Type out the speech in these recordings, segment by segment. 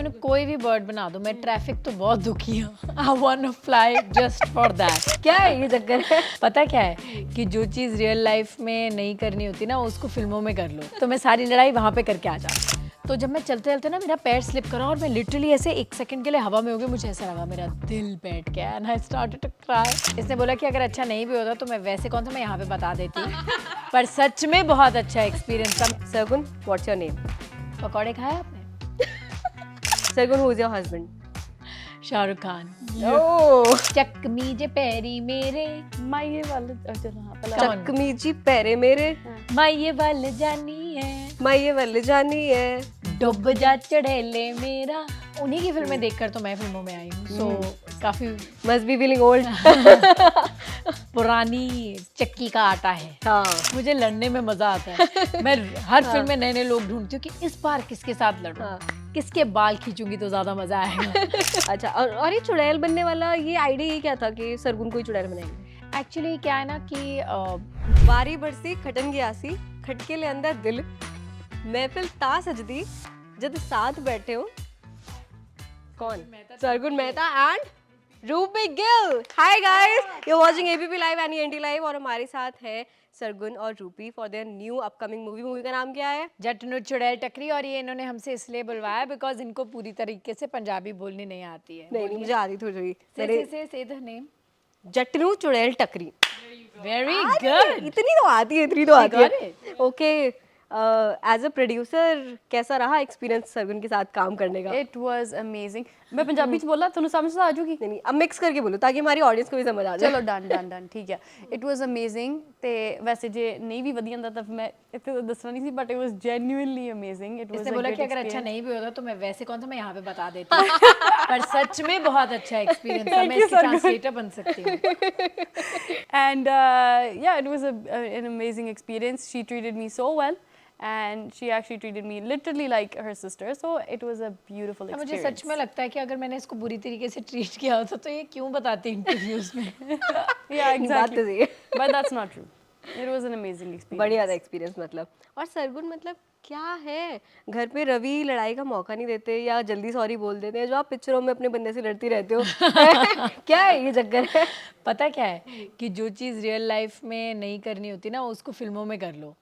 मैंने कोई भी बर्ड बना दो, मैं ट्रैफिक तो बहुत दुखी हूँ। I want to fly just for that. क्या है ये चक्कर है? पता क्या है कि जो चीज़ रियल लाइफ में नहीं करनी होती ना, उसको फिल्मों में कर लो, तो मैं सारी लड़ाई वहाँ पे करके आ जाती। तो जब मैं चलते चलते ना मेरा पैर स्लिप करा और मैं लिटरली ऐसे 1 सेकंड के लिए हवा में हो गई, मुझे ऐसा लगा मेरा दिल बैठ गया and I started to cry. इसने बोला कि अगर अच्छा नहीं भी होता तो मैं वैसे कौन सा मैं यहाँ पे बता देती, पर सच में बहुत अच्छा एक्सपीरियंस था। Sargun, what's your name? पकौड़े खाए आपने? Sargun, who is your husband? Shahrukh Khan. Oh, चकमी जे पैरी मेरे माये वाले चलो हाँ पहला Come on. चकमी जी पैरे मेरे, माये वाल जानी है, माये वाले जानी है। डुब जा चढ़ेले मेरा। उन्हीं की फिल्में देखकर तो मैं फिल्मों में आई हूँ, सो काफी मस्ट बी फीलिंग ओल्ड। पुरानी चक्की का आटा है। हाँ, मुझे लड़ने में मजा आता है। मैं हर फिल्म में नए नए लोग ढूंढती हूँ कि इस बार किसके साथ लड़ूं, हाँ। किसके बाल खींचूंगी तो ज्यादा मजा आएगा। अच्छा। और ये चुड़ैल बनने वाला ये आइडिया ये क्या था कि सरगुन को ही चुड़ैल बनाएंगे? एक्चुअली क्या है ना कि बारी बरसी खटन की आसी, खटके ले अंदर दिल, महफिल ता सजदी जब साथ बैठे हो। कौन? Sargun Mehta and Rupi Gill. Hi guys, you are watching ABP live and NT live और हमारे साथ है सरगुन और Rupi for their new upcoming movie. Movie का नाम क्या है? जटनू चुड़ैल टकरी, और ये इन्होंने हमसे इसलिए बुलवाया बिकॉज इनको पूरी तरीके से पंजाबी बोलनी नहीं आती है। नहीं, मुझे आती थोड़ी। से द नेम। जटनू चुड़ैल टकरी। Very good. इतनी तो आती है, इतनी तो आती got है। ओके, एज अ प्रोड्यूसर कैसा रहा एक्सपीरियंस सरगुन के साथ काम करने का? It was amazing. मैं पंजाबी च बोला तुम समझ आ जाऊगी? नहीं, अब मिक्स करके बोलो ताकि हमारी ऑडियंस को भी समझ आ जाए। चलो डन डन डन ठीक है। इट वाज अमेजिंग ते वैसे जे नहीं भी ਵਧੀਆ ਹੁੰਦਾ ਤਾਂ मैं ਇੱਥੇ तो दसना नहीं सी, but it was genuinely amazing. It was इसने बोला कि अगर अच्छा नहीं भी होता तो मैं वैसे कौन सा मैं यहाँ पे बता देती। पर सच में बहुत अच्छा एक्सपीरियंस था। मैं इसकी ट्रांसलेटर बन सकती हूँ। and yeah, it was an amazing experience. She treated me so well and she actually treated me literally like her sister, so it was a beautiful मुझे experience. सच में लगता है कि अगर मैंने इसको बुरी तरीके से ट्रीट किया होता तो ये क्यों बताती इंटरव्यूज में। Yeah, बात exactly. तो सही है। But that's not true. It was an amazing experience. बढ़िया था एक्सपीरियंस मतलब। और सरगुन मतलब क्या है, घर पे रवि लड़ाई का मौका नहीं देते या जल्दी सॉरी बोल देते हैं जो आप पिक्चरों में अपने बंदे से लड़ती रहते हो। क्या है ये चक्कर है? पता क्या है कि जो चीज़ रियल लाइफ में नहीं करनी होती ना, उसको फिल्मों में कर लो।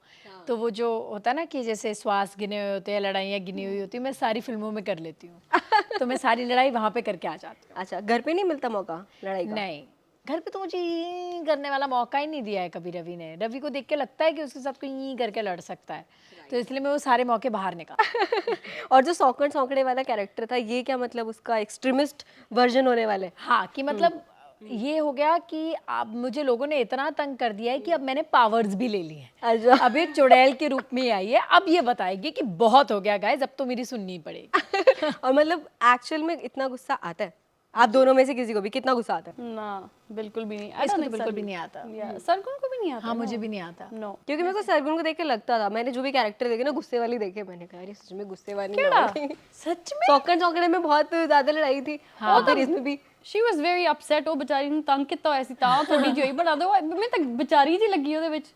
तो वो जो होता है ना कि जैसे श्वास गिने हुए होते हैं, लड़ाइयाँ गिनी हुई होती है, मैं सारी फिल्मों में कर लेती हूँ। तो मैं सारी लड़ाई वहाँ पे करके आ जाती हूँ। अच्छा, घर पे नहीं मिलता मौका लड़ाई का? नहीं, घर पे तो मुझे ये करने वाला मौका ही नहीं दिया है कभी रवि ने। रवि को देख के लगता है कि उसके साथ कोई ये करके लड़ सकता है, तो इसलिए मैं वो सारे मौके बाहर निकाल। और जो सौकड़ सौकड़े वाला कैरेक्टर था, ये क्या मतलब उसका एक्सट्रीमिस्ट वर्जन होने वाले? हाँ, कि मतलब ये हो गया कि अब मुझे लोगों ने इतना तंग कर दिया है कि अब मैंने पावर्स भी ले ली हैं। अच्छा। अब एक चुड़ैल के रूप में आई है। अब ये बताएगी कि बहुत हो गया गाइस, अब तो मेरी सुननी पड़ेगी। और मतलब एक्चुअल में इतना गुस्सा आता है? आप दोनों में से किसी को भी कितना गुस्सा आता है? ना बिल्कुल भी नहीं। इसको तो बिल्कुल भी नहीं आता। सरगुन को भी नहीं आता। हाँ, मुझे भी नहीं आता। नो क्योंकि मेरे को सरगुन को देख के लगता था, मैंने जो भी कैरेक्टर देखे ना गुस्से वाली देखे, मैंने कहा अरे सच में गुस्से वाली नहीं। सच में सौकड़ सौकड़े में बहुत ज्यादा लड़ाई थी। हाँ। और फिर इसमें भी शी वाज वेरी अपसेट। ਉਹ ਵਿਚਾਰੀ ਨੂੰ ਤੰਗ ਕੀਤਾ ਹੋਇਆ ਸੀ ਤਾਂ ਥੋੜੀ ਜਿਹੀ ਬਣਾ ਦੋ। ਮੈਂ ਤਾਂ ਵਿਚਾਰੀ ਜੀ ਲੱਗੀ ਉਹਦੇ ਵਿੱਚ।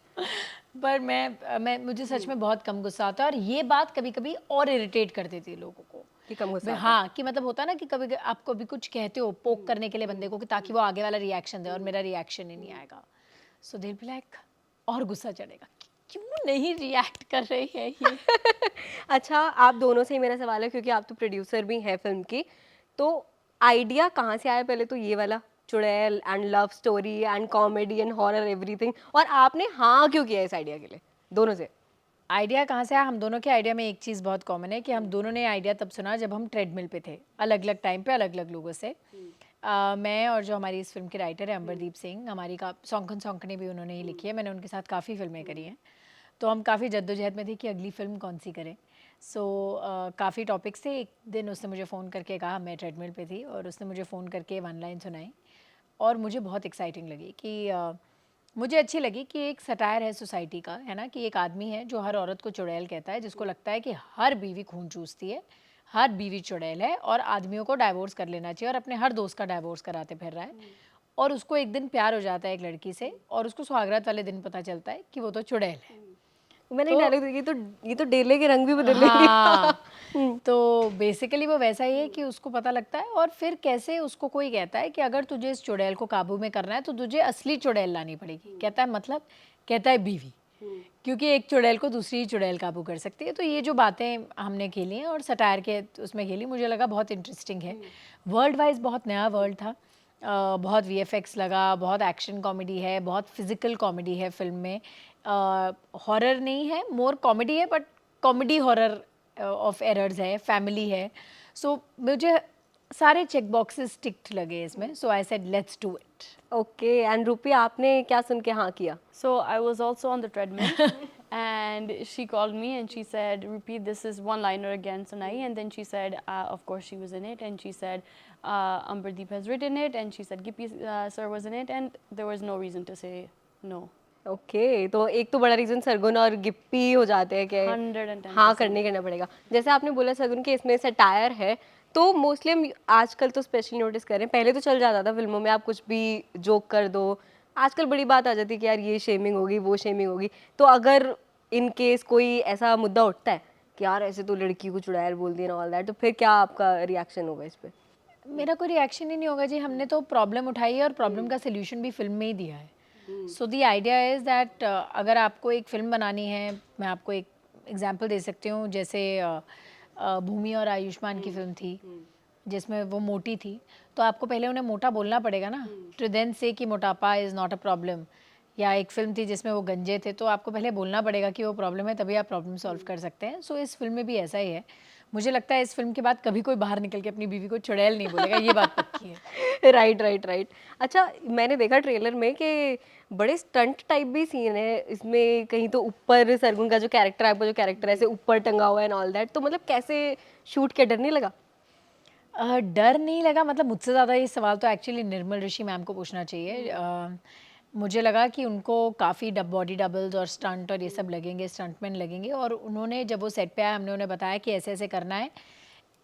पर मैं मुझे सच में बहुत कम गुस्सा आता है, और ये बात कभी कभी और इरिटेट कर देती है लोगों को कि कम गुस्सा। हाँ, कि मतलब होता है ना कि कभी आप कभी कुछ कहते हो पोक करने के लिए बंदे को कि ताकि वो आगे वाला रिएक्शन दे, और मेरा रिएक्शन ही नहीं आएगा, सो दे विल बी लाइक और गुस्सा चढ़ेगा कि क्यों नहीं रिएक्ट कर रही है ये। अच्छा, आप दोनों से ही मेरा सवाल है क्योंकि आप तो प्रोड्यूसर भी हैं फिल्म की, तो आइडिया कहाँ से आया? पहले तो ये वाला चुड़ैल and love story and comedy and horror everything, और आपने हाँ क्यों किया इस आइडिया के लिए दोनों से? आइडिया कहाँ से आया? हम दोनों के आइडिया में एक चीज़ बहुत कॉमन है कि हम दोनों ने आइडिया तब सुना जब हम ट्रेडमिल पे थे, अलग अलग टाइम पे अलग अलग लोगों से। मैं और जो हमारी इस फिल्म के राइटर है अंबरदीप सिंह, हमारी का सौंकन सौंकने भी उन्होंने ही लिखी है, मैंने उनके साथ काफ़ी फिल्में करी हैं। तो हम काफ़ी जद्दोजहद में थे कि अगली फिल्म कौन सी करें। सो काफ़ी टॉपिक्स थे। एक दिन उसने मुझे फ़ोन करके कहा, मैं ट्रेडमिल पे थी, और उसने मुझे फ़ोन करके 1 लाइन सुनाई और मुझे बहुत एक्साइटिंग लगी कि मुझे अच्छी लगी कि एक सटायर है सोसाइटी का, है ना, कि एक आदमी है जो हर औरत को चुड़ैल कहता है, जिसको लगता है कि हर बीवी खून चूसती है, हर बीवी चुड़ैल है, और आदमियों को डाइवोर्स कर लेना चाहिए, और अपने हर दोस्त का डाइवोर्स कराते फिर रहा है। और उसको एक दिन प्यार हो जाता है एक लड़की से, और उसको सुहागरात वाले दिन पता चलता है कि वो तो चुड़ैल है। मैंने डायलॉग देखी, ये तो डेले के रंग भी बदल लेंगे। हाँ तो बेसिकली वो वैसा ही है कि उसको पता लगता है, और फिर कैसे उसको कोई कहता है कि अगर तुझे इस चुड़ैल को काबू में करना है तो तुझे असली चुड़ैल लानी पड़ेगी। कहता है मतलब, कहता है बीवी, क्योंकि एक चुड़ैल को दूसरी चुड़ैल काबू कर सकती है। तो ये जो बातें हमने खेली हैं और सटायर के उसमें खेली, मुझे लगा बहुत इंटरेस्टिंग है। वर्ल्ड वाइज बहुत नया वर्ल्ड था, बहुत वीएफएक्स लगा, बहुत एक्शन कॉमेडी है, बहुत फिजिकल कॉमेडी है फिल्म में, हॉरर नहीं है, मोर कॉमेडी है, but comedy horror of errors है, फैमिली है। सो मुझे सारे चेक बॉक्सेस टिक्ड लगे इसमें, so I said let's do it. Okay, and Rupi आपने क्या सुन के हाँ किया? So I was also on the treadmill, and she called me and she said, "Repeat this is one-liner again, Sanai." And then she said, of course she was in it, and she said, Amberdeep has written it, and she said Gippy sir was in it, and there was no reason to say no. Okay, तो एक तो बड़ा reason Sargun और गिप्पी हो जाते हैं कि 110%. हाँ करना पड़ेगा। जैसे आपने बोला सरगुन के इसमें सटायर है, तो मोस्टली हम आजकल तो स्पेशली नोटिस कर रहे हैं, पहले तो चल जाता था फिल्मों में आप कुछ भी जोक कर दो, आजकल बड़ी बात आ जाती है कि यार ये शेमिंग होगी, वो शेमिंग होगी। तो अगर इन केस कोई ऐसा मुद्दा उठता है कि यार ऐसे तो लड़की को चुड़ैल बोल दिया ऑल दैट, तो फिर क्या आपका रिएक्शन होगा इस पे? मेरा कोई रिएक्शन ही नहीं होगा जी, हमने तो प्रॉब्लम उठाई है और प्रॉब्लम का सल्यूशन भी फिल्म में ही दिया है। So the idea is that अगर आपको एक फ़िल्म बनानी है, मैं आपको एक एग्जांपल दे सकती हूँ, जैसे भूमि और आयुष्मान की फ़िल्म थी जिसमें वो मोटी थी, तो आपको पहले उन्हें मोटा बोलना पड़ेगा ना, टू देन से कि मोटापा इज़ नॉट अ प्रॉब्लम। या एक फ़िल्म थी जिसमें वो गंजे थे, तो आपको पहले बोलना पड़ेगा कि वो प्रॉब्लम है, तभी आप प्रॉब्लम सॉल्व कर सकते हैं। सो इस फिल्म में भी ऐसा ही है। मुझे लगता है इस फिल्म के बाद कभी कोई बाहर निकल के अपनी बीवी को चुड़ैल नहीं बोलेगा, ये बात पक्की है। राइट। अच्छा, मैंने देखा ट्रेलर में कि बड़े स्टंट टाइप भी सीन है इसमें, कहीं तो ऊपर सरगुन का जो कैरेक्टर है, आपका जो कैरेक्टर है ऐसे ऊपर टंगा हुआ है एंड ऑल दैट, तो मतलब कैसे शूट के डर नहीं लगा? डर नहीं लगा, मतलब मुझसे ज़्यादा ये सवाल तो एक्चुअली निर्मल ऋषि मैम को पूछना चाहिए। मुझे लगा कि उनको काफ़ी बॉडी डबल्स और स्टंट और ये सब लगेंगे, स्टंटमैन लगेंगे, और उन्होंने जब वो सेट पे आए, हमने उन्हें बताया कि ऐसे ऐसे करना है।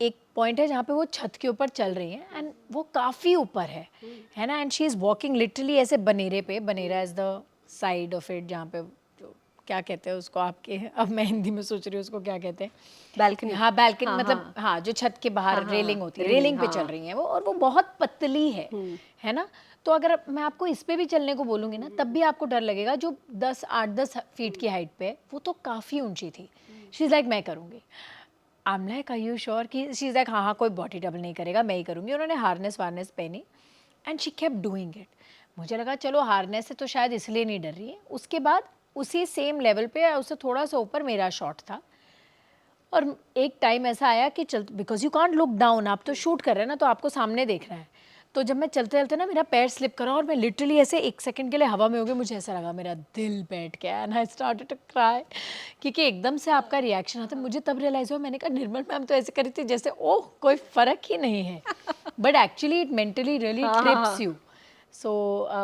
एक पॉइंट है जहाँ पे वो छत के ऊपर चल रही हैं एंड वो काफ़ी ऊपर है ना, and she is walking literally ऐसे बनेरे पे, Banera is the side of it जहाँ पे जो क्या कहते हैं उसको आपके, अब मैं हिंदी में सोच रही हूँ उसको क्या कहते हैं, बैल्कनी? हाँ बैल्कनी, मतलब हाँ जो छत के बाहर रेलिंग होती है, रेलिंग पे चल रही हैं वो, और वो बहुत पतली है ना। तो अगर मैं आपको इस पे भी चलने को बोलूँगी ना, तब भी आपको डर लगेगा। जो 8-10 फीट की हाइट पे है, वो तो काफ़ी ऊंची थी। शी इज़ लाइक मैं करूँगी। I am like are you sure? कि शी इज़ लाइक हाँ कोई बॉडी डबल नहीं करेगा, मैं ही करूँगी। उन्होंने हार्नेस वार्नेस पहनी and she kept doing it. मुझे लगा चलो हार्नेस से तो शायद इसलिए नहीं डर रही है। उसके बाद उसी सेम लेवल पे, उससे थोड़ा सा ऊपर मेरा शॉट था, और एक टाइम ऐसा आया कि चल, because you can't look down, आप तो शूट कर रहे हैं ना, तो आपको सामने देखना है। तो जब मैं चलते चलते ना मेरा पैर स्लिप करा और मैं लिटरली ऐसे 1 सेकंड के लिए हवा में हो गई, मुझे ऐसा लगा मेरा दिल बैठ गया and I started to cry, क्योंकि एकदम से आपका रिएक्शन आता है। मुझे तब रियलाइज हुआ, मैंने कहा निर्मल मैम तो ऐसे करी थी जैसे ओह कोई फ़र्क ही नहीं है, but actually it mentally really trips you. So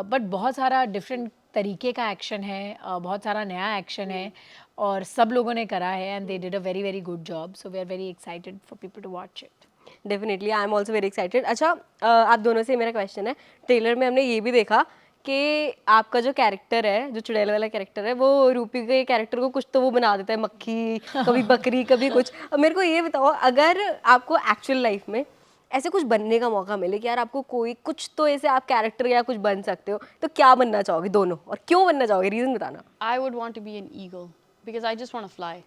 but बहुत सारा डिफरेंट तरीके का एक्शन है, बहुत सारा नया एक्शन है, और सब लोगों ने करा है and they did a very very good job. So we are very excited for people to watch it. Definitely, I am also very excited. अच्छा, आप दोनों से मेरा क्वेश्चन है, ट्रेलर में हमने ये भी देखा कि आपका जो कैरेक्टर है, जो चुड़ैल वाला कैरेक्टर है, वो रूपी के कैरेक्टर को कुछ तो वो बना देता है, मक्खी, कभी बकरी, कभी कुछ। अब मेरे को ये बताओ, अगर आपको एक्चुअल लाइफ में ऐसे कुछ बनने का मौका मिले कि यार आपको कोई कुछ तो ऐसे आप कैरेक्टर या कुछ बन सकते हो, तो क्या बनना चाहोगे दोनों, और क्यों बनना चाहोगे, रीज़न बताना। I would want to be an eagle because I just want to fly.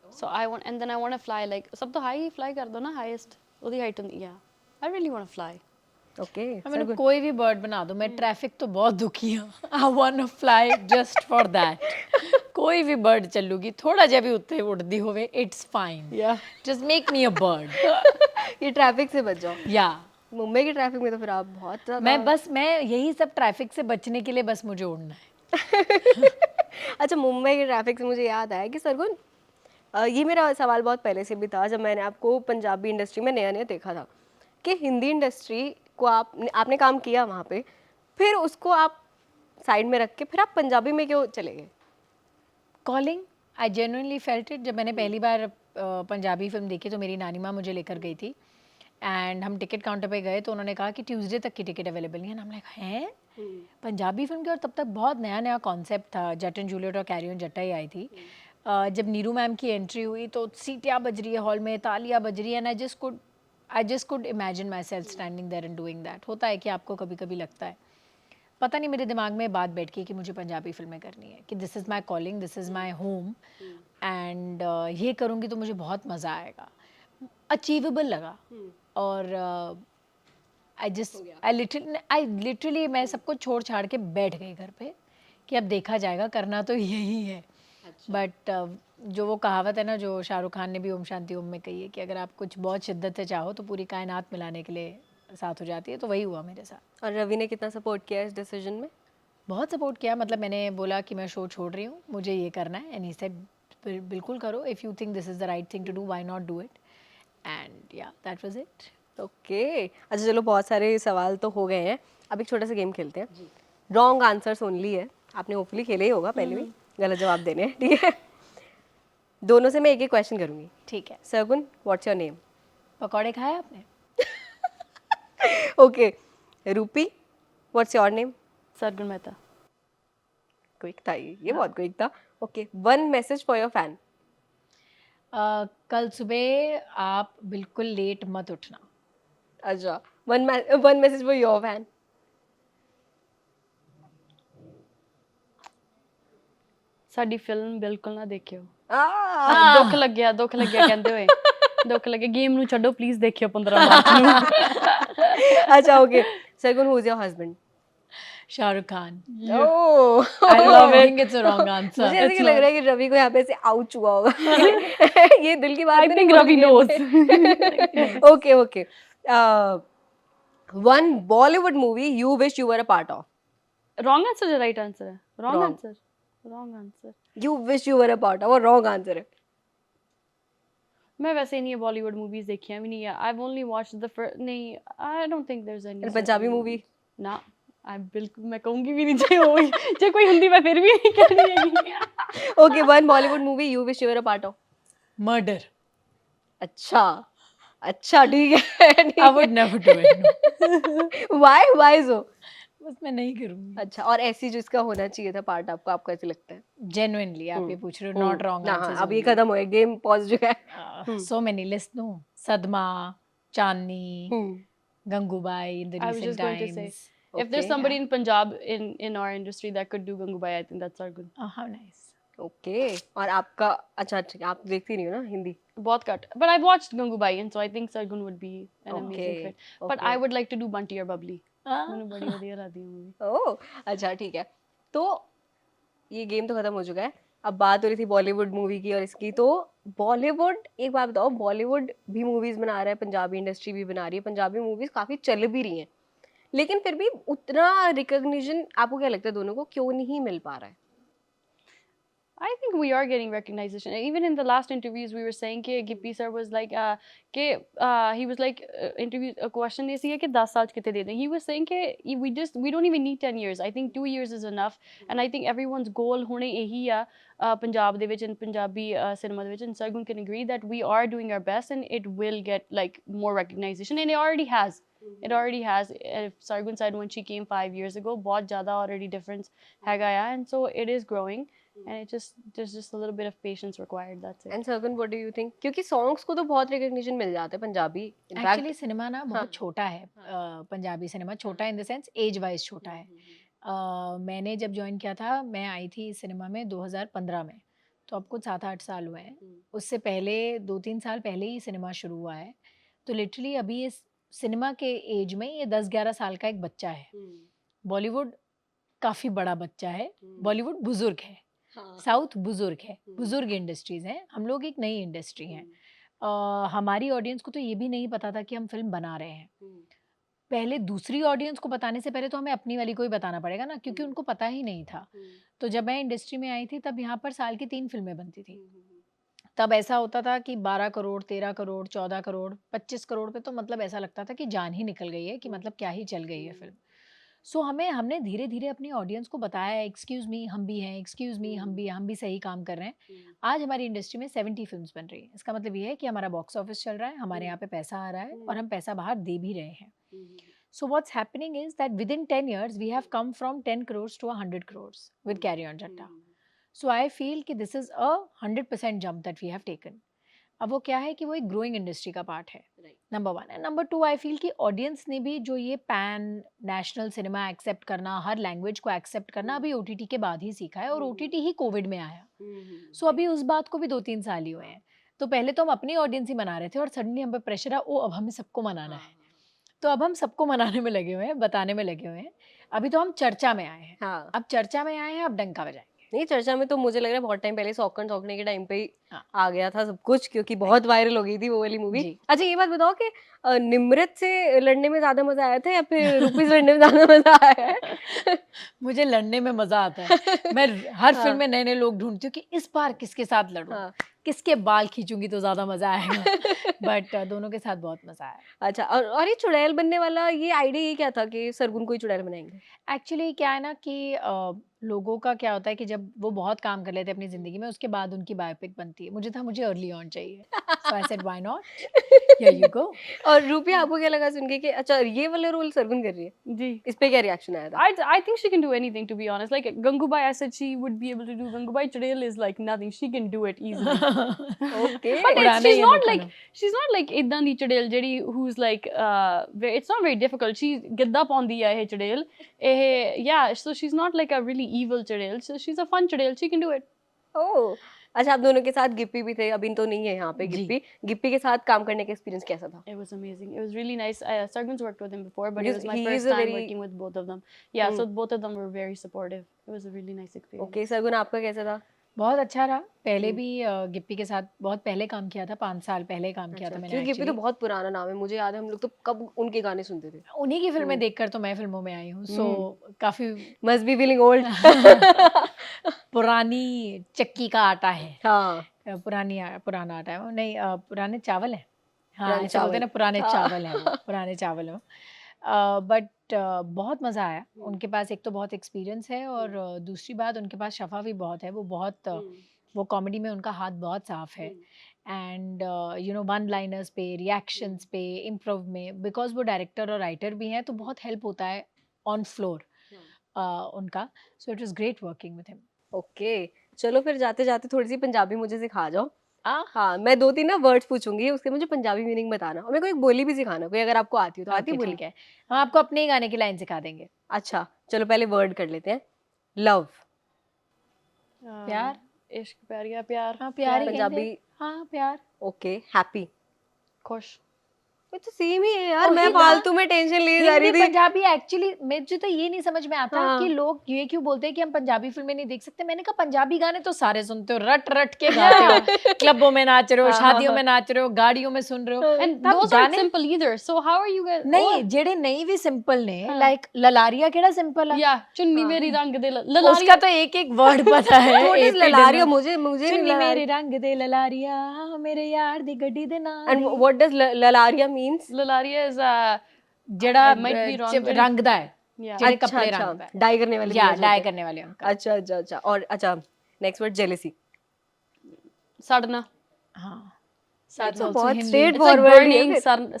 So I want, and then I want to fly like सब तो high ही fly कर दो ना, highest ਉਹਦੀ height ਹੁੰਦੀ है। I really want to fly. Okay, मैंने कोई भी बर्ड बना दो, मैं ट्रैफिक तो बहुत दुखी हूँ, I want to fly just for that. कोई भी बर्ड चलूगी, थोड़ा जब भी उत्ते उड़ती होवे, it's fine, just make me a bird. ये ट्रैफिक से बच जाओ। या मुंबई की ट्रैफिक में तो फिर आप बहुत ज़्यादा। मैं यही सब ट्रैफिक से बचने के लिए बस मुझे उड़ना है। अच्छा, मुंबई के ट्रैफिक से मुझे याद आया कि सरगुन, ये मेरा सवाल बहुत पहले से भी था, जब मैंने आपको पंजाबी इंडस्ट्री में नया नया देखा था कि हिंदी इंडस्ट्री को आपने काम किया वहाँ पे, फिर उसको आप साइड में रख के फिर आप पंजाबी में क्यों चले गए? Calling, I genuinely felt it. जब मैंने पहली बार पंजाबी फिल्म देखी तो मेरी नानी माँ मुझे लेकर गई थी एंड हम टिकट काउंटर पे गए तो उन्होंने कहा कि ट्यूसडे तक की टिकट अवेलेबल नहीं है। हम लाइक हैं पंजाबी फिल्म की, और तब तक बहुत नया नया कॉन्सेप्ट था। जट एंड जूलियट और कैरी ऑन जट्टा ही आई थी। जब नीरू मैम की एंट्री हुई तो सीटियाँ बज रही है हॉल में, तालियाँ बज रही है, and I just could imagine myself standing there and doing that. होता है कि आपको कभी कभी लगता है, पता नहीं मेरे दिमाग में बात बैठ गई कि मुझे पंजाबी फिल्में करनी है, कि this is my calling, this is my home, and ये करूँगी तो मुझे बहुत मज़ा आएगा। अचीवेबल लगा। और आई लिटरली मैं सब कुछ छोड़ छाड़ के बैठ गई घर पे कि अब देखा जाएगा, करना तो यही है। बट जो वो कहावत है ना, जो शाहरुख खान ने भी ओम शांति ओम में कही है, कि अगर आप कुछ बहुत शिद्दत से चाहो तो पूरी कायनात मिलाने के लिए साथ हो जाती है, तो वही हुआ मेरे साथ। और रवि ने कितना सपोर्ट किया इस डिसीजन में? बहुत सपोर्ट किया। मतलब मैंने बोला कि मैं शो छोड़ रही हूँ, मुझे ये करना है, एंड ही सेड बिल्कुल करो, if you think this is the right thing to do, why not do it, and या दैट वाज इट। ओके, अच्छा चलो, बहुत सारे सवाल तो हो गए हैं, अब एक छोटा सा गेम खेलते हैं। रॉन्ग आंसर्स ओनली है, आपने होपफुली खेले ही होगा पहले भी, गलत जवाब देने हैं, ठीक है? दोनों से मैं एक एक क्वेश्चन करूंगी। ठीक है। Sargun, what's your name? पकौड़े खाए आपने? ओके, रूपी, what's your name? Sargun Mehta. Quick था ये बहुत क्विक था। Okay, one message for your fan. कल सुबह आप बिल्कुल लेट मत उठना। अच्छा, one message for your fan. ਸਾਡੀ ਫਿਲਮ ਬਿਲਕੁਲ ਨਾ ਦੇਖਿਓ। Ah! ਦੁੱਖ ਲੱਗਿਆ ਕਹਿੰਦੇ ਹੋਏ। ਦੁੱਖ ਲੱਗਿਆ, ਗੇਮ ਨੂੰ ਛੱਡੋ ਪਲੀਜ਼, ਦੇਖਿਓ 15 ਮਾਰਚ ਨੂੰ। अच्छा, okay, Sargun, who is your husband? Shahrukh Khan. Oh, I don't think it's a wrong answer. मुझे ऐसे क्यों लग रहा है कि रवि को यहाँ पे से आउच हुआ होगा। ये दिल की बात I तो think नहीं Ravi बोल रही है। Okay okay, one Bollywood movie you wish you were a part of. Wrong answer या राइट आंसर है? Wrong Wrong. Answer. Wrong answer. You wish you were a part of, और wrong answer है। मैं वैसे नहीं बॉलीवुड मूवीज देखी भी नहीं है। I only watched the first, नहीं, I don't think there is any Punjabi movie? ना, आई बिल्कुल मैं कहूंगी भी नहीं, चाहे कोई हिंदी में फिर भी नहीं कहनी है। Okay, one Bollywood movie you wish you were a part of. Murder. अच्छा अच्छा, ठीक है, I would never do it. No. Why so? बस मैं नहीं करूँगी। अच्छा, और ऐसी जिसका होना चाहिए था पार्ट आपको ऐसे लगता है? Genuinely आप ये पूछ रहे हो, not wrong ना, answers. हाँ, अब ये खत्म हो गया, गेम पॉज जो है। So many lists no. सदमा, चांदनी, Gangubai in the I was recent just going to say, times. if there's Okay. somebody in Punjab in our industry that could do Gangubai, I think that's Sargun. Oh, how nice. Okay, और आपका? अच्छा अच्छा, आप देखती नहीं हो ना हिंदी? बहुत cut. But I've watched Gangubai, and so I think Sargun would be an amazing Okay, fit. But okay. I would like to do Bunty or Bubbly. Ah. मैंने बड़ी बढ़िया लगती है मूवी। ओह, अच्छा ठीक है, तो ये गेम तो खत्म हो चुका है। अब बात हो रही थी बॉलीवुड मूवी की और इसकी, तो बॉलीवुड, एक बात बताओ, बॉलीवुड भी मूवीज बना रहा है, पंजाबी इंडस्ट्री भी बना रही है, पंजाबी मूवीज काफी चल भी रही हैं, लेकिन फिर भी उतना रिकॉग्निशन आपको क्या लगता है दोनों को क्यों नहीं मिल पा रहा है? I think we are getting recognition. Even in the last interviews, we were saying कि Gippy sir was like he was like interview a question ऐसी है कि 10 साल कितने दे दें. He was saying कि we don't even need 10 years. I think 2 years is enough. And I think everyone's goal होने यही है पंजाब दे विच and Punjabi cinema they which, and Sargun can agree that we are doing our best and it will get like more recognition, and it already has. It already has. If Sargun said when she came 5 years ago, बहुत ज़्यादा already difference हैगा या, and so it is growing. And there's just a little bit of patience required, that's it. And Sargun, what do you think? क्योंकि songs को तो बहुत recognition मिल जाता है पंजाबी। एक्चुअली सिनेमा ना बहुत छोटा है। पंजाबी सिनेमा छोटा in the sense age wise छोटा है। मैंने जब ज्वाइन किया था, मैं आई थी इस सिनेमा में 2015 में, तो अब कुछ 7-8 साल हुए हैं। उससे पहले 2-3 साल पहले ही सिनेमा शुरू हुआ है, तो लिटरली अभी इस सिनेमा के एज में ये 10-11 साल का एक बच्चा है। बॉलीवुड काफ़ी बड़ा बच्चा है, बॉलीवुड बुजुर्ग है, साउथ बुजुर्ग है, बुजुर्ग इंडस्ट्रीज हैं, हम लोग एक नई इंडस्ट्री हैं। हमारी ऑडियंस को तो ये भी नहीं पता था कि हम फिल्म बना रहे हैं। पहले दूसरी ऑडियंस को बताने से पहले तो हमें अपनी वाली को ही बताना पड़ेगा ना, क्योंकि उनको पता ही नहीं था। तो जब मैं इंडस्ट्री में आई थी तब यहाँ पर साल की 3 फिल्में बनती थी। तब ऐसा होता था कि 12 करोड़, 13 करोड़, 14 करोड़, 25 करोड़ पे तो मतलब ऐसा लगता था कि जान ही निकल गई है, कि मतलब क्या ही चल गई है फिल्म। सो हमने धीरे धीरे अपनी ऑडियंस को बताया, एक्सक्यूज मी हम भी हैं, एक्सक्यूज मी हम भी सही काम कर रहे हैं। आज हमारी इंडस्ट्री में 70 फिल्म्स बन रही हैं। इसका मतलब ये है कि हमारा बॉक्स ऑफिस चल रहा है, हमारे यहाँ पे पैसा आ रहा है और हम पैसा बाहर दे भी रहे हैं। So what's happening is that within 10 years we have come from 10 crores to 100 crores with Carry On Jatta. So I feel कि this is a 100% jump that we have taken. अब वो क्या है कि वो एक ग्रोइंग इंडस्ट्री का part है, number 1। And number 2 I feel कि ऑडियंस ने भी जो ये पैन नेशनल सिनेमा एक्सेप्ट करना, हर लैंग्वेज को एक्सेप्ट करना अभी OTT के बाद ही सीखा है, और OTT ही कोविड में आया। सो अभी उस बात को भी 2-3 साल ही हुए हैं। तो पहले तो हम अपनी ऑडियंस ही मना रहे थे और सडनली हम पे प्रेशर है, ओ अब हमें सबको मनाना है। तो अब हम सबको मनाने में लगे हुए हैं, बताने में लगे हुए हैं। अभी तो हम चर्चा में आए हैं। हाँ। अब चर्चा में आए हैं, अब डंका बजाएंगे। नहीं, चर्चा में तो मुझे लग रहा है बहुत टाइम पहले सौकने के टाइम पे ही हाँ। आ गया था सब कुछ, क्योंकि बहुत वायरल हो गई थी वो वाली मूवी। जी। अच्छा ये बात बताओ कि निम्रत से लड़ने में ज्यादा मजा आया था या फिर रुपीज लड़ने में ज्यादा मजा आया है? मुझे लड़ने में मजा आता है। मैं हर हाँ। फिल्म में नए नए लोग ढूंढती हूँ कि इस बार किसके साथ लड़ूं, हाँ। किसके बाल खींचूंगी तो ज्यादा मजा आएगा। बट दोनों के साथ बहुत मजा आया। अच्छा, और ये चुड़ैल बनने वाला ये आइडिया ये क्या था कि सरगुन को ही चुड़ैल बनाएंगे? एक्चुअली क्या है ना कि लोगों का क्या होता है कि जब वो बहुत काम कर लेते हैं अपनी जिंदगी में, उसके बाद उनकी बायोपिक बनती है। मुझे अर्ली ऑन चाहिए, so I said why not, here you go. और रूपी आपको क्या लगा सुन के कि अच्छा ये वाला रोल सरगुन कर रही है? जी. इस पे क्या रिएक्शन आया था? I think she can do anything, to be honest. Like Gangubai, I said she would be able to do. Gangubai Chadel is like nothing. She can do it easily. Okay. But Purana she's ye not loka like Idan di Chadel Jedi who's like it's not very difficult. She gidda paundi hai Chadel. Yeah, so she's not like a really evil Chadel. So she's a fun Chadel. She can do it. ओह, अच्छा आप दोनों के साथ गिप्पी भी थे, अभी तो नहीं है यहाँ पे जी। गिप्पी के साथ काम करने का एक्सपीरियंस कैसा था? It was amazing. It was really nice. Sargun's worked with him before, but Because it was my he first is a time very- working with both of them. Yeah, so both of them were very supportive. It was a really nice experience. Okay, Sargun आपका कैसा था? बहुत अच्छा रहा। पहले भी गिप्पी के साथ बहुत पहले काम किया था, 5 साल पहले काम किया था मैंने। क्योंकि गिप्पी तो actually। बहुत पुराना नाम है, मुझे याद है हम लोग तो कब उनके गाने सुनते थे। उन्हीं की फिल्में देखकर तो मैं फिल्मों में आई हूँ, सो काफी मस्ट बी फीलिंग ओल्ड। पुरानी चक्की का आटा है। हाँ, पुराना आटा है वो, नहीं पुराने चावल है। हाँ पुराने ऐसे बोलते हैं ना, पुराने हाँ। चावल है वो, पुराने चावल है वो। बट बहुत मज़ा आया। उनके पास एक तो बहुत एक्सपीरियंस है, और दूसरी बात उनके पास शफा भी बहुत है। वो बहुत वो कॉमेडी में उनका हाथ बहुत साफ है। एंड वन लाइनर्स पे, रिएक्शंस पे, इम्प्रोव में, बिकॉज वो डायरेक्टर और राइटर भी हैं, तो बहुत हेल्प होता है ऑन फ्लोर उनका। So it was great working with him. Okay, चलो फिर जाते जाते थोड़ी सी पंजाबी मुझे सिखा जाओ। आ हाँ, मैं 2-3 ना वर्ड्स पूछूंगी, उसके मुझे पंजाबी मीनिंग बताना, और मेरे को एक बोली भी सिखाना कोई, अगर आपको आती हो तो। आती है ओके, बोली? ठीक है, हम आपको अपने ही गाने की लाइन सिखा देंगे। अच्छा चलो पहले वर्ड कर लेते हैं। लव, प्यार। इश्क, प्यार या प्यार। हाँ प्यार ही पंजाबी। कहेंगे। हाँ प्यार। Okay, happy. खुश। ये तो सेम ही है यार, और मैं ये ना- फालतू में टेंशन ले जा रही हिंदी थी। पंजाबी एक्चुअली मुझे तो ये नहीं समझ में आता हाँ। कि लोग ये क्यों बोलते हैं कि हम पंजाबी फिल्में नहीं देख सकते। मैंने कहा पंजाबी गाने तो सारे सुनते हो, रट रट के गाते हो, क्लबों में नाच रहे हो, हाँ, शादियों हाँ। में नाच रहे हो, गाड़ियों में सुन रहे हो। And तब those aren't गाने simple either. So how are you guys? नहीं, जेड़े नहीं भी सिंपल ने, हाँ। लाइक ललारिया केड़ा सिंपल है। Yeah, चुन्नी हाँ। मेरी रंग दे उसका ललारिया। तो एक एक वर्ड पता है। What is AP ललारिया? डिनर। मुझे नहीं चुन्नी मेरे ललारिया। रंग दे ललारिया, मेरे यार दी गड्डी दे नाल And the. what does ललारिया means? Lalaria is जेड़ा I might be wrong, but- रंग दा है, yeah. जेड़े अच्छा, कपड़े अच्छा, रंग दा है, डाई करने वाले या हीरोज डाई होते हैं। करने वाले उनका। अच्छा अच्छा अच्छा, और अच्छा नेक्स्ट वर्ड जेलेसी। Sadhana. हाँ Sadhana. also बहुत Hindi. Straight It's like forward burning.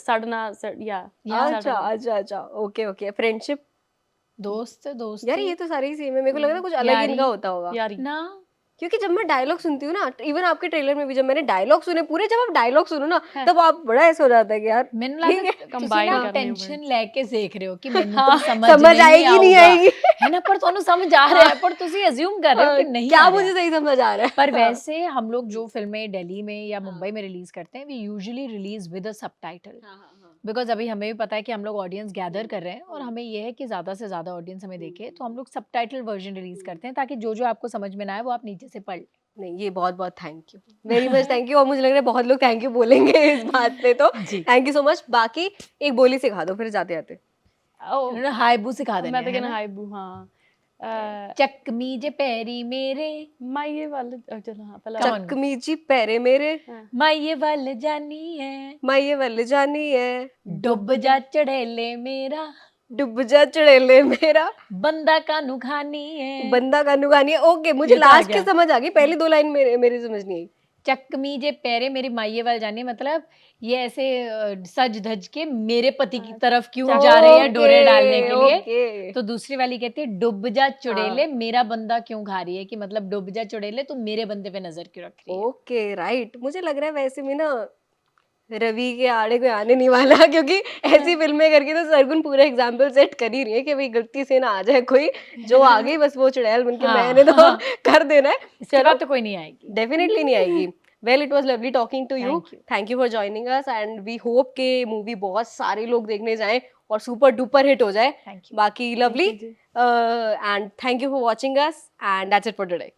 Sadhana. Yeah. अच्छा Sadhana. अच्छा अच्छा, ओके ओके। फ्रेंडशिप, दोस्त दोस्त यार ये तो सारे ही सेम है, मेरे को लग रहा है कुछ अलग यारी। इनका होता होगा। Yari. ना क्योंकि जब मैं डायलॉग सुनती हूँ ना, इवन आपके ट्रेलर में भी जब मैंने डायलॉग सुने पूरे, जब आप डायलॉग सुनो ना तब आप बड़ा ऐसा हो जाता है कि यार मैंने ठीक लगा है, तुसी combine ना करने टेंशन words. लेके देख रहे हो कि मैंने हाँ, तो समझ आएगी नहीं आऊगा। आएगी। है ना, पर ਤੁਹਾਨੂੰ समझ आ रहा है, पर तुसी अज्यूम कर रहे हो कि नहीं क्या आ रहा मुझे है। सही समझ आ रहा है। पर वैसे हम लोग जो फिल्में दिल्ली में या मुंबई में रिलीज करते हैं, we usually release with a subtitle, because अभी हमें भी पता है कि हम लोग ऑडियंस गैदर कर रहे हैं और हमें ये है कि ज़्यादा से ज़्यादा ऑडियंस हमें देखे, तो हम लोग सबटाइटल वर्जन रिलीज करते हैं ताकि जो जो आपको समझ में ना आए वो आप नीचे से पढ़ लें। नहीं, ये बहुत बहुत thank you, very much thank you. और मुझे लग रहा है बहुत लोग थैंक यू बोलेंगे इस बात पे, तो जी। Thank you so much. बाकी एक बोली सिखा दो फिर जाते जाते। Oh, उन्होंने हाय बू सिखा देना मैं तो है कहना ना। हाय बू। हाँ। चकमी जे पैरी मेरे, माये वाले चलो हाँ पहला Come on. चकमीची पैरे मेरे, माये वाल जानी है, माये वल जानी है, डुब जा चढ़ेले मेरा, डूब जा चुड़ैले मेरा बंदा कानू खानी है, बंदा कानू गानी है। ओके, मुझे ये तो आ लास्ट की गया। समझ आ गई, पहली 2 लाइन मेरी समझ नहीं आई। चकमी जे पैरे मेरी माइये वाल जानी, मतलब ये ऐसे सज धज के मेरे पति की तरफ क्यों जा रही है डोरे डालने के लिए। ओके, तो दूसरी वाली कहती है डुब जा चुड़ैले हाँ। मेरा बंदा क्यों खा रही है, कि मतलब डुब जा चुड़ैले तू मेरे बंदे पे नजर क्यों रख रही है। Okay, right. मुझे लग रहा है वैसे में ना रवि के आड़े कोई आने नहीं वाला, क्योंकि ऐसी फिल्में करके तो सरगुन पूरा एग्जाम्पल सेट कर ही रही है कि भाई गलती से ना आ जाए कोई, जो आ गई बस वो चुड़ैल बन के हाँ, मैंने तो हाँ। कर देना है। इसके चलो, बाद तो कोई नहीं आएगी। डेफिनेटली नहीं आएगी। Well, it was lovely talking to you. Thank you. Thank you for joining us and we hope के मूवी बहुत सारे लोग देखने जाएं और सुपर डुपर हिट हो जाए। Thank you. बाकी lovely you ji. And thank you for watching us and that's it for today.